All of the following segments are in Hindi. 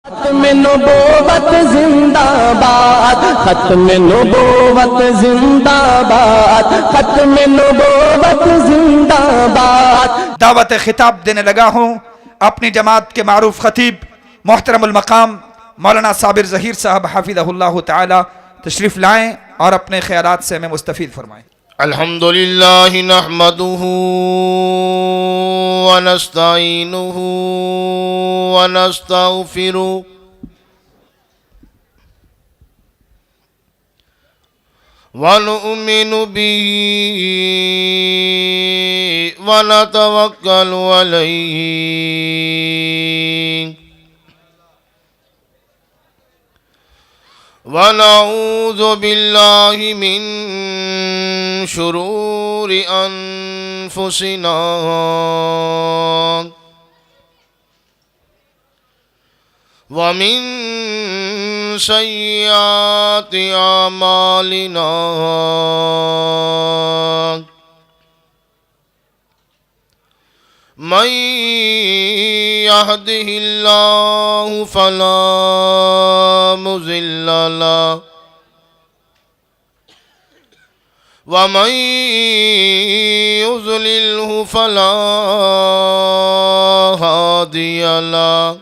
खत्म नबूवत जिंदाबाद, खत्म नबूवत जिंदाबाद, खत्म नबूवत जिंदाबाद। दावत खिताब देने लगा हूँ अपनी जमात के मारूफ खतीब मोहतरमुल मकाम मौलाना साबिर ज़हीर साहब हाफिज़हुल्लाह ताला तशरीफ़ लाएँ और अपने ख़यालात से हमें मुस्तफ़ीद फरमाएँ। अल्हम्दुलिल्लाहि नहमदुहु व नस्तईनुहु व नस्तगफिरुहु व नु'मिनु बिही व नतवक्कलु अलैहि व नऊज़ु बिल्लाहि मिन शुरूरि अनफुसिना व मिन सय्यिआति अमालिना मन यहदिहिल्लाहु फला मुज़िल्ल लहु व मन युज़लिल्हु फला हादिय लहु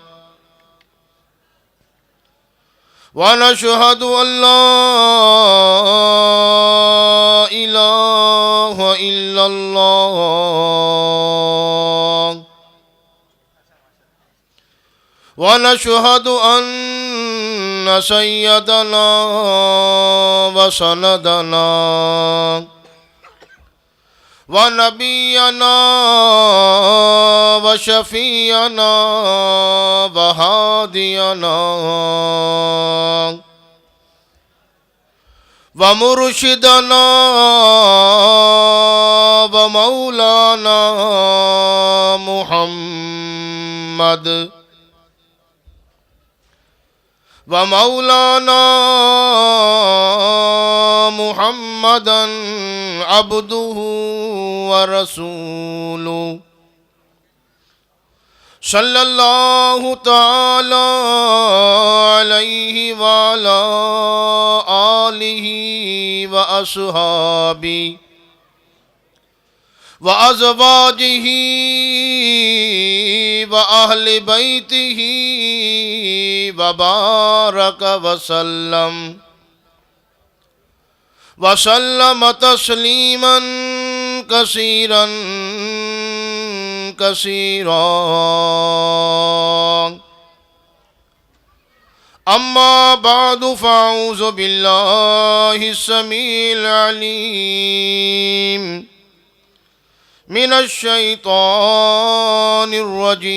व नशहदु अल्ला इलाहा इल्लल्लाह व नशहदु अन्न सय्यदना व सनदना व नबियना व शफीअना व हादियना व मुर्शिदना व मौलाना मुहम्मद व मौलाना मुहम्मदन अब्दुहु व रसूलुहु सल्लल्लाहु तआला अलैहि व अला आलिहि व अस्हाबिहि व अज़वाजिहि व अहले बैतिहि व बारक वसल्लम वसल्लम तस्लीमन कसीरन कसीरा। अम्मा बादु फ़अऊज़ु बिल्लाहि समीइल अलीम मिनश शैतानिर रजीम।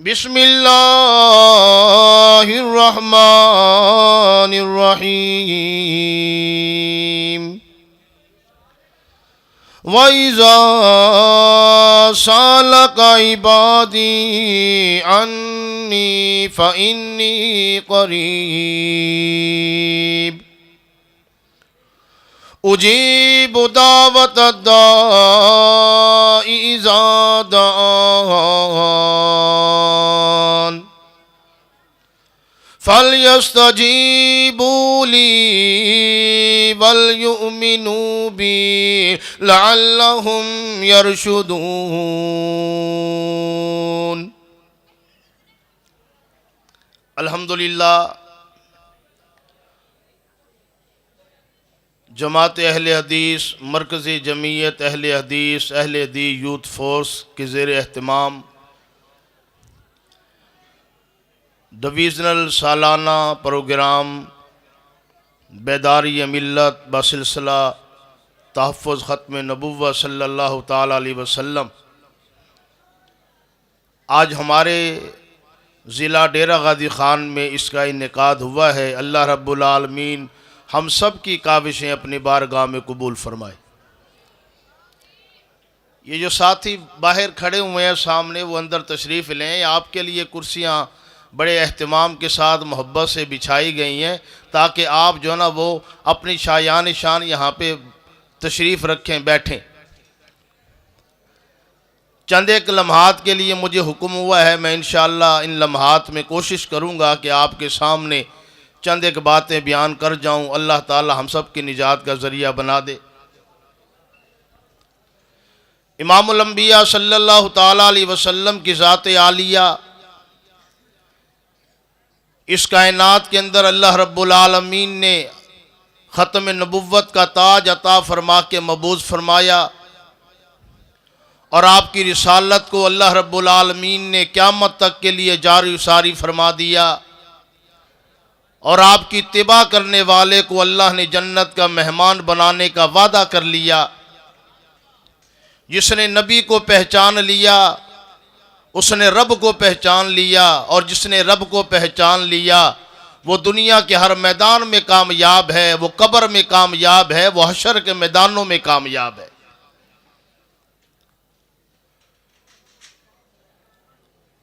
बिस्मिल्लाहिर रहमानिर रहीम। व इज़ा सालका इबादी अन्नी फ़इन्नी क़रीब उजीबु दावतद दाई इज़ा दआन फलयस्तजीबू ली वलयुमिनू बी लअल्लहुम यरशुदून। अल्हम्दुलिल्लाह जमात अहले हदीस मरकज़ी जमीयत अहले हदीस यूथ फोर्स के ज़ेर एहतमाम डिवीज़नल सालाना प्रोग्राम बेदारी मिल्लत बसिलसिला तहफ़्फ़ुज़ ख़त्म नबुव्वत सल्लल्लाहु ताला अलैहि वसल्लम आज हमारे ज़िला डेरा गाज़ी ख़ान में इसका इनेकाद हुआ है। अल्लाह रब्बुल आलमीन हम सब की काविशें अपनी बारगाह में कबूल फरमाए। ये जो साथी बाहर खड़े हुए हैं सामने, वो अंदर तशरीफ़ लें। आपके लिए कुर्सियाँ बड़े अहतमाम के साथ मोहब्बत से बिछाई गई हैं ताकि आप जो ना वो अपनी शायान शान यहाँ पे तशरीफ़ रखें, बैठें। चंद एक लम्हात के लिए मुझे हुक्म हुआ है। मैं इंशाअल्लाह इन लम्हात में कोशिश करूँगा कि आपके सामने चंद एक बातें बयान कर जाऊँ। अल्लाह ताला हम सब की निजात का ज़रिया बना दे। इमामुल अंबिया सल्लल्लाहु ताला अलैहि वसल्लम की ज़ात आलिया इस कायनात के अंदर अल्लाह रब्बुल आलमीन ने ख़त्म नबुव्वत का ताज अता फरमा के मबूज़ फरमाया और आपकी रिसालत को अल्लाह रब्बुल आलमीन ने क़यामत तक के लिए जारी सारी फरमा दिया और आपकी इत्तिबा करने वाले को अल्लाह ने जन्नत का मेहमान बनाने का वादा कर लिया। जिसने नबी को पहचान लिया उसने रब को पहचान लिया और जिसने रब को पहचान लिया वो दुनिया के हर मैदान में कामयाब है, वो कब्र में कामयाब है, वो हशर के मैदानों में कामयाब है।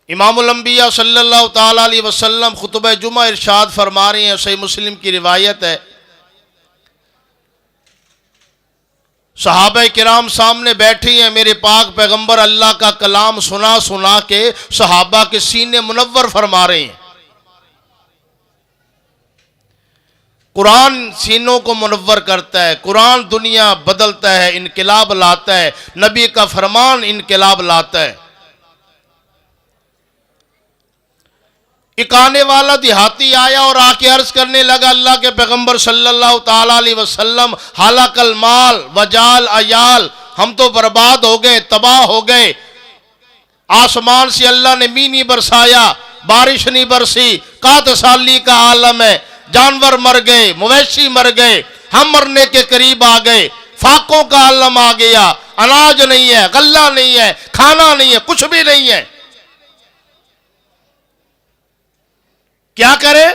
इमामुल अंबिया सल्लल्लाहु ताला अलैहि वसल्लम खुतबा जुमा इरशाद फरमा रहे हैं, सही मुस्लिम की रिवायत है। सहाबा किराम सामने बैठी हैं, मेरे पाक पैगंबर अल्लाह का कलाम सुना सुना के सहाबा के सीने मुनव्वर फरमा रहे हैं। कुरान सीनों को मुनव्वर करता है, कुरान दुनिया बदलता है, इनकलाब लाता है, नबी का फरमान इनकलाब लाता है। एक आने वाला देहाती आया और आके अर्ज करने लगा, अल्लाह के पैगंबर सल्लल्लाहु ताला अलैहि वसल्लम, हालाकल माल वजाल अयाल, हम तो बर्बाद हो गए, तबाह हो गए। आसमान से अल्लाह ने मींह नहीं बरसाया, बारिश नहीं बरसी, कात साली का आलम है, जानवर मर गए, मवेशी मर गए, हम मरने के करीब आ गए, फाकों का आलम आ गया, अनाज नहीं है, गल्ला नहीं है, खाना नहीं है, कुछ भी नहीं है। क्या करे?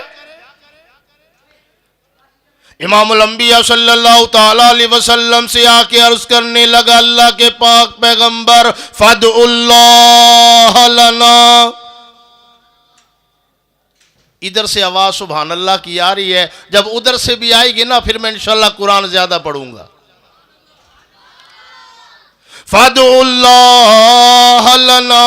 इमामुल अंबिया सल्लल्लाहु ताला अलैहि वसल्लम से आके अर्ज करने लगा, अल्लाह के पाक पैगंबर फदउल्लाह लना। इधर से आवाज सुभान अल्लाह की आ रही है, जब उधर से भी आएगी ना फिर मैं इंशाअल्लाह कुरान ज्यादा पढ़ूंगा। फदउल्लाह लना,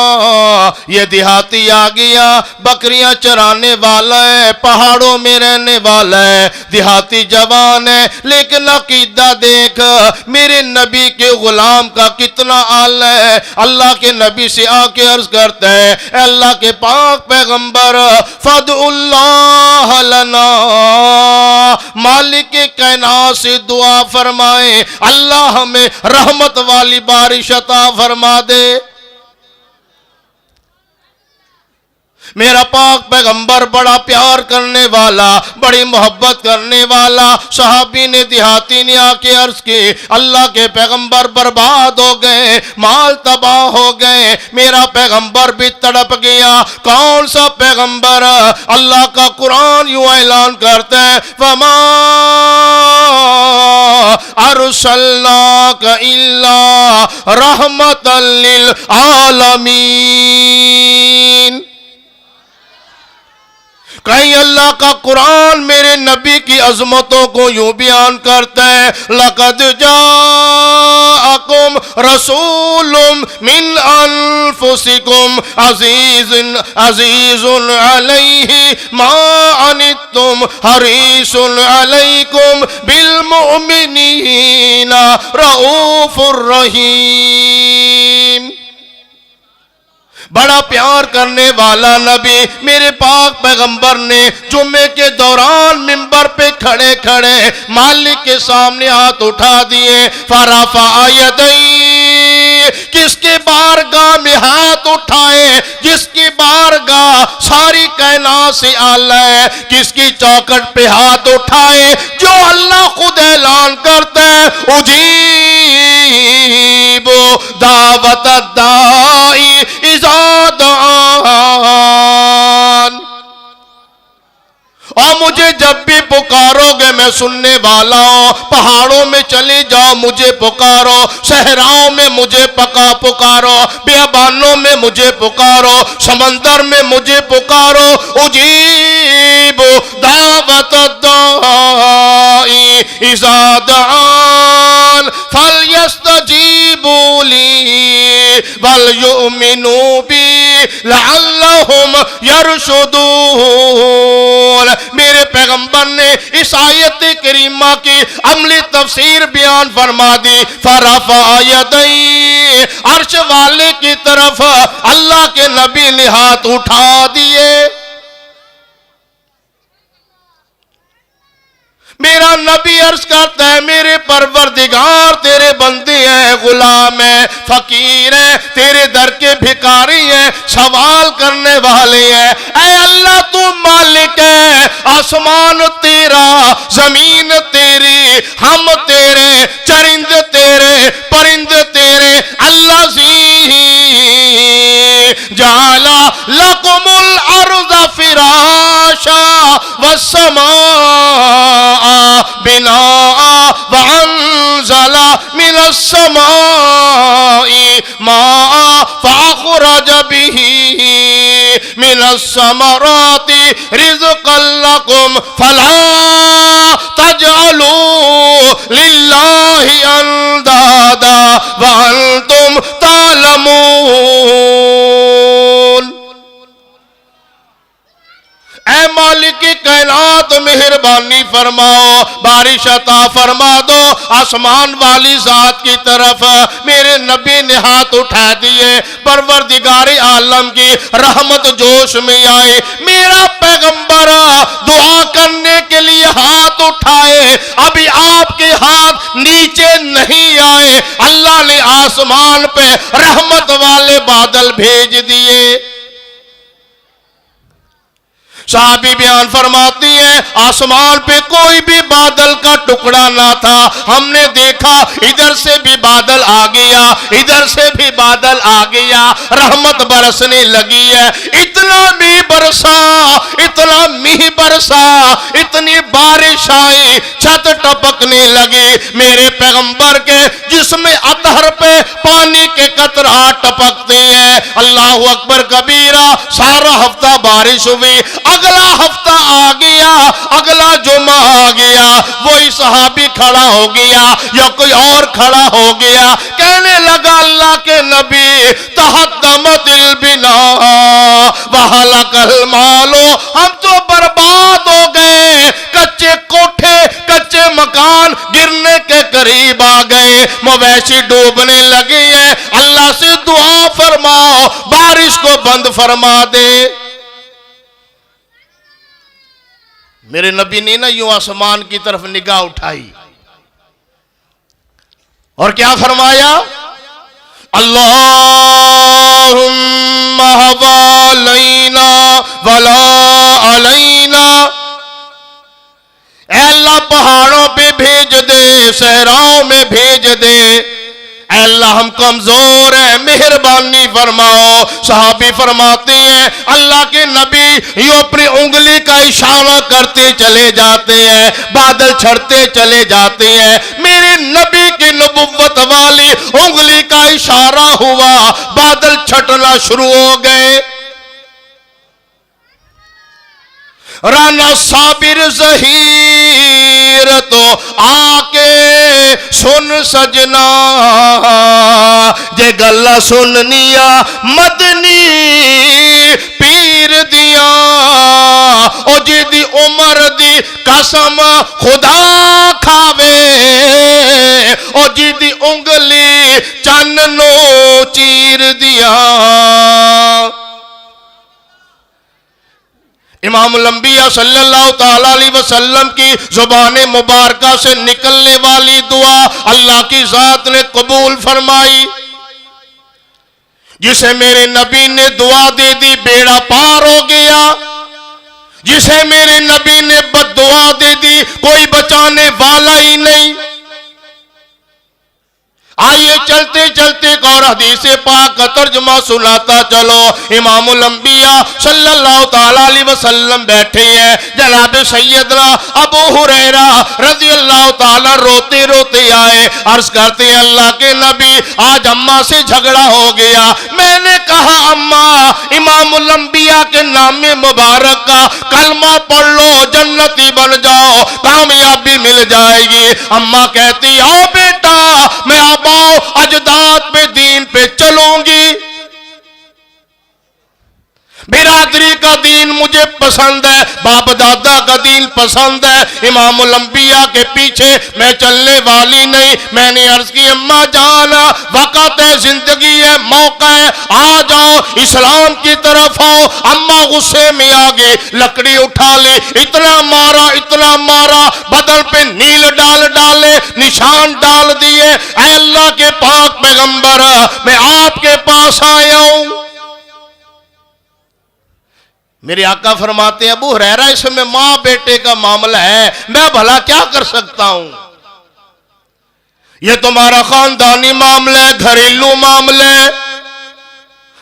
ये देहाती आ गया, बकरियां चराने वाला है, पहाड़ों में रहने वाला है, देहाती जवान है, लेकिन अकीदा देख मेरे नबी के गुलाम का कितना आला है। अल्लाह के नबी से आके अर्ज करता है, अल्लाह के पाक पैगंबर फदउल्लाह लना, मालिक के कायनात से दुआ फरमाए, अल्लाह हमें रहमत वाली बारिश अता फरमा दे। मेरा पाक पैगंबर बड़ा प्यार करने वाला, बड़ी मोहब्बत करने वाला सहाबी ने, देहाती ने आके अर्ज की, अल्लाह के पैगंबर बर्बाद हो गए, माल तबाह हो गए, मेरा पैगंबर भी तड़प गया। कौन सा पैगंबर? अल्लाह का कुरान यूं ऐलान करता है, फमा अरसलनाका इल्ला रहमतल लिल आलमीन। कहीं अल्लाह का कुरान मेरे नबी की अजमतों को यूं बयान करता है, लक़द जाअकुम रसूलुम मिन अनफुसिकुम अज़ीज़ुन अलैहि मा अनित्तुम हरीसुन अलैकुम बिल मुमिनीना रऊफुर रहीम। बड़ा प्यार करने वाला नबी मेरे पाक पैगंबर ने जुम्मे के दौरान मिंबर पे खड़े खड़े मालिक के सामने हाथ उठा दिए। फरफा यदैहि, किसके बारगाह में हाथ उठाए, जिसकी बारगाह सारी कायनात से आला है, किसकी चौखट पे हाथ उठाए, जो अल्लाह खुद ऐलान करता है, उजीबो दावत दाई इज़ा दान। और मुझे जब भी पुकारोगे मैं सुनने वाला हूं। पहाड़ों में चले जाओ मुझे पुकारो, सहराओं में मुझे पुकारो, बियाबानों में मुझे पुकारो, समंदर में मुझे पुकारो। उजीबो दावत दाई इज़ा दान फलयस्तजीबू ली वलयुमिनू बी लअल्लहुम यरशुदून। मेरे पैगंबर ने इस आयत करीमा की अमली तफसीर बयान फरमा दी। फरफा यदैहि, अर्श वाले की तरफ अल्लाह के नबी ने हाथ उठा दिए। मेरा नबी अर्ज करता है, मेरे परवरदिगार तेरे बंदे हैं, गुलाम है, फकीर है, तेरे दर के भिखारी हैं, सवाल करने वाले हैं। ऐ अल्लाह तू मालिक है, आसमान तेरा, जमीन तेरी, हम तेरे, चरिंद तेरे, परिंद तेरे। अल्लाह जी जाला लकुमुल अर्ज़ फिराशा वस्समा बिना वअंज़ला मिनस समाई मा फअख़रज बिही मिनस समराति रिज़क़न लकुम फला तजअलू लिल्लाहि अंदादा व अंतुम तालमून। ऐ मालिक कायनात मेहरबानी फरमाओ, बारिश अता फरमा दो आसमान वाली जात की तरफ। मेरे नबी ने हाथ उठा दिए, परवरदिगार आलम की रहमत जोश में आए। मेरा पैगंबर दुआ करने के लिए हाथ उठाए, अभी आपके हाथ नीचे नहीं आए, अल्लाह ने आसमान पे रहमत वाले बादल भेज दिए। साहबी बयान फरमाती है, आसमान पे कोई भी बादल का टुकड़ा ना था। हमने देखा इधर से भी बादल आ गया, इधर से भी बादल आ गया, रहमत बरसने लगी है। इतना मीह बरसा, इतना मीह बरसा, इतनी बारिश आई, छत टपकने लगी मेरे पैगंबर के जिसमें अतहर पे पानी के कतरा टपकते हैं। अल्लाह अकबर कबीरा। सारा हफ्ता बारिश हुई, अगला हफ्ता आ गया, अगला जुमा आ गया, वही सहाबी खड़ा हो गया या कोई और खड़ा हो गया, कहने लगा अल्लाह के नबी तहद्दमतिल बिना वहलकल मालो, हम तो बर्बाद हो गए, कच्चे कोठे कच्चे मकान गिरने के करीब आ गए, मवेशी डूबने लगे हैं। अल्लाह से दुआ फरमाओ बारिश को बंद फरमा दे। मेरे नबी ने ना यूं आसमान की तरफ निगाह उठाई और क्या फरमाया, अल्लाहुम्मा हवालैना वला अलैना। ऐ अल्लाह पहाड़ों पे भेज दे, सहराओं में भेज दे। अल्लाह हम कमजोर हैं, मेहरबानी फरमाओ। सहाबी फरमाते हैं अल्लाह के नबी यूं अपनी उंगली का इशारा करते चले जाते हैं, बादल छड़ते चले जाते हैं। मेरे नबी की नबुव्वत वाली उंगली का इशारा हुआ, बादल छटना शुरू हो गए। राना साबिर ज़हीर तो आके सुन सजना, जे गल्ला सुननिया मदनी पीर दिया, ओ जिदी उमर दी कसम खुदा खावे, ओ जिदी उंगली चन्न नो चीर दिया। इमाम लंबिया सल्लल्लाहु ताला अलैहि वसल्लम की जुबान मुबारका से निकलने वाली दुआ अल्लाह की जात ने कबूल फरमाई। जिसे मेरे नबी ने दुआ दे दी बेड़ा पार हो गया, जिसे मेरे नबी ने बद्दुआ दे दी कोई बचाने वाला ही नहीं। आइए चलते चलते एक और हदीस पाक का तर्जुमा सुनाता चलो। इमामुल अंबिया सल्लल्लाहु ताला अलैहि वसल्लम बैठे हैं, जनाब सैयदना अबू हुरैरा रज़ी अल्लाह ताला रोते रोते आए, अर्ज करते हैं अल्लाह के नबी आज अम्मा से झगड़ा हो गया। मैंने कहा अम्मा इमामुल अंबिया के नाम मुबारक का कलमा पढ़ लो, जन्नती बन जाओ, कामयाबी मिल जाएगी। अम्मा कहती आओ बेटा मैं आबाओ अजदाद पे दीन पे चलूंगी, बिरादरी का दीन मुझे पसंद है, बाप दादा का दीन पसंद है, इमामुल अंबिया के पीछे मैं चलने वाली नहीं। मैंने अर्ज की अम्मा जाना वक़्त है, जिंदगी है, मौका है, आ जाओ इस्लाम की तरफ आओ। अम्मा गुस्से में आ गई, लकड़ी उठा ली, इतना मारा बदन पे नील डाले, निशान डाल दिए। ऐ अल्लाह के पाक पैगंबर मैं आपके पास आया हूं। मेरे आका फरमाते हैं अबू हुरैरा इसमें मां बेटे का मामला है, मैं भला क्या कर सकता हूं, यह तुम्हारा खानदानी मामला है, घरेलू मामला है।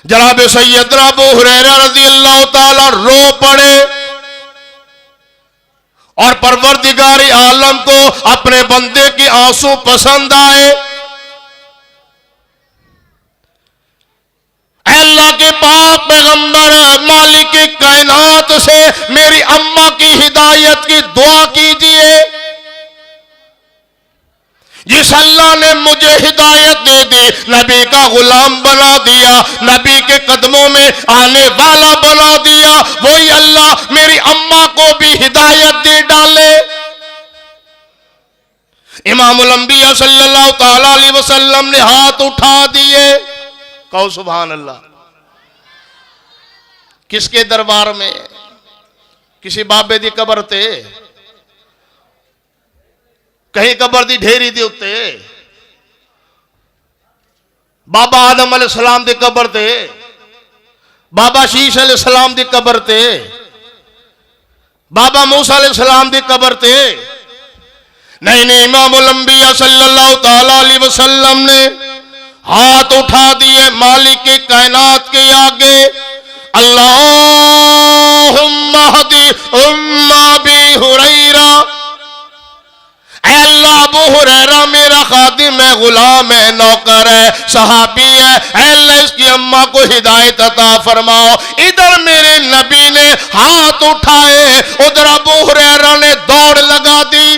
जनाब सैयदना अबू हुरैरा रज़ियल्लाहु ताला रो पड़े और परवरदिगार आलम को अपने बंदे के आंसू पसंद आए। अल्लाह के पाक पैगंबर मालिक की कायनात से मेरी अम्मा की हिदायत की दुआ कीजिए। जिस अल्लाह ने मुझे हिदायत दे दी, नबी का गुलाम बना दिया, नबी के कदमों में आने वाला बना दिया, वही अल्लाह मेरी अम्मा को भी हिदायत दे डाले। इमामुल अंबिया सल्लल्लाहु ताला अलैहि वसल्लम ने हाथ उठा दिए। कहो सुभान अल्लाह। किसके दरबार में? किसी बाबे दी कबर ते, कहीं कबर दी ढेरी दे उत्ते, बाबा आदम अलैहिस्सलाम दी कबर ते, बाबा शीश अलैहिस्सलाम दी कबर ते, बाबा मूसा अलैहिस्सलाम दी कबर ते। नहीं, इमामुल अंबिया सल्लल्लाहु ताला अलैहि वसल्लम ने हाथ उठा दिए मालिक के कायनात के आगे। अल्लाहुम्मा हदी उम्मा अबी हुरैरा, अल्लाह अबू हुरैरा मेरा खादिम है, गुलाम है, नौकर है, सहाबी है, अल्लाह इसकी अम्मा को हिदायत अता फरमाओ। इधर मेरे नबी ने हाथ उठाए, उधर अबू हुरैरा ने दौड़ लगा दी,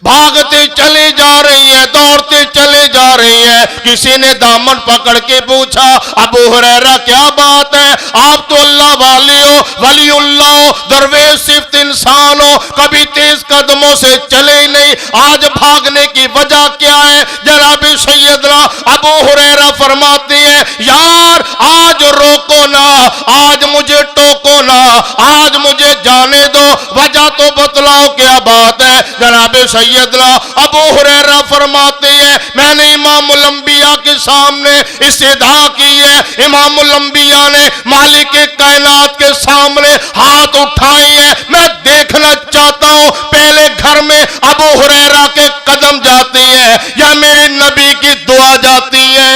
भागते चले जा रही है, दौड़ते चले जा रही है। किसी ने दामन पकड़ के पूछा अबू हुरैरा क्या बात है, आप तो अल्लाह वाले हो, वलीउल्लाह हो, दरवेश सिर्फ इंसान हो, कभी तेज कदमों से चले ही नहीं, आज भागने की वजह क्या है? जनाब सैयदना अबू हुरैरा फरमाते हैं यार आज रोको ना, आज मुझे टोको ना, आज मुझे जाने दो, वजह तो बतलाओ क्या बात है। जनाब सैयदना अबू हुरैरा फरमाते हैं मैंने इमामुल अंबिया के सामने इस्तिदा की है, इमामुल अंबिया ने मालिक कायनात के सामने हाथ उठाए हैं, मैं देखना चाहता हूं पहले घर में अबू हुरैरा के कदम जाते हैं या मेरे नबी की दुआ जाती है।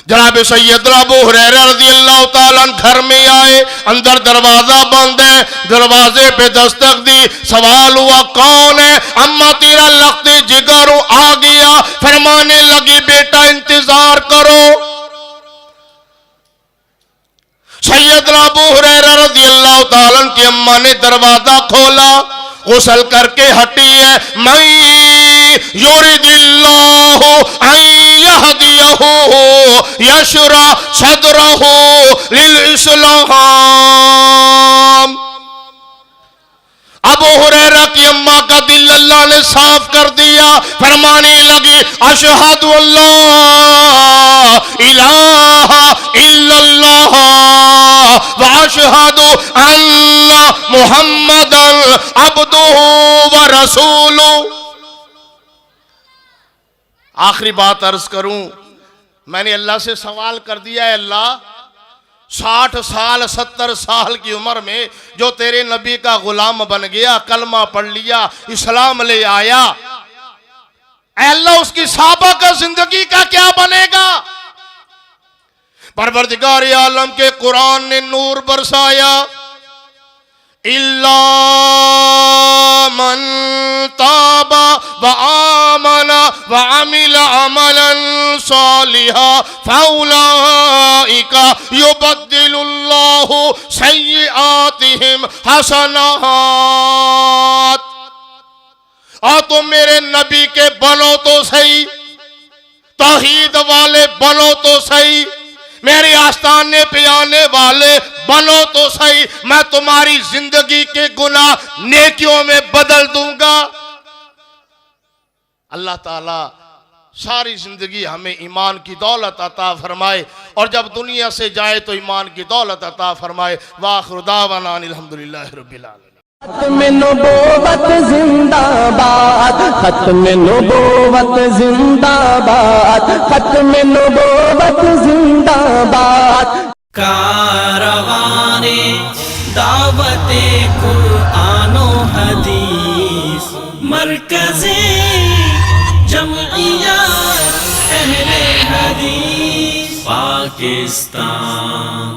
जनाब सैयदना अबू हुरैरा रज़ियल्लाहु ताला अन्हु घर में आए, अंदर दरवाजा बंद है, दरवाजे पे दस्तक दी, सवाल हुआ कौन है? अम्मा तेरा लख्ते जिगर आ गया, फरमाने लगी बेटा इंतजार करो। सैयदना अबू हुरैरा रज़ियल्लाहु ताला अन्हु की अम्मा ने दरवाजा खोला, गुस्ल करके हटी है। मैं युरिदिल्लाहु अन यहदियहु यशरा सदरहु लिल इस्लाम। अबू हुरैरा की अम्मा का दिल अल्लाह ने साफ कर दिया, फरमाने लगी अशहदु अल्लाह इलाहा इल्लल्लाह व अशहदु अन्ना मुहम्मदन अब्दुहु व रसूलुहु। आखिरी बात अर्ज करूं, मैंने अल्लाह से सवाल कर दिया है अल्लाह 60 साल 70 साल की उम्र में जो तेरे नबी का गुलाम बन गया, कलमा पढ़ लिया, इस्लाम ले आया, अल्लाह उसकी साहबा का जिंदगी का क्या बनेगा? परवरदिगार आलम के कुरान ने नूर बरसाया, इल्ला मन ताबा व आमना व अमिल अमलन सालिहा फौलाइका युबद्दिलुल्लाहु सय्यिआतिहिम हसनात। और तुम मेरे नबी के बनो तो सही, तौहीद वाले बनो तो सही, मेरे आस्थाने पे आने वाले बनो तो सही, मैं तुम्हारी जिंदगी के गुनाह नेकियों में बदल दूंगा। अल्लाह ताला सारी जिंदगी हमें ईमान की दौलत अता फरमाए और जब दुनिया से जाए तो ईमान की दौलत अता फरमाए। वाखिर दावाना अल्हम्दुलिल्लाहि रब्बिल आलमीन। खत्म नबूवत जिंदाबाद, खत्म नबूवत जिंदाबाद, खत्म नबूवत जिंदाबाद। कारवाने दावते कुरानो हदीस, मरकज़े जमइयत अहले हदीस पाकिस्तान।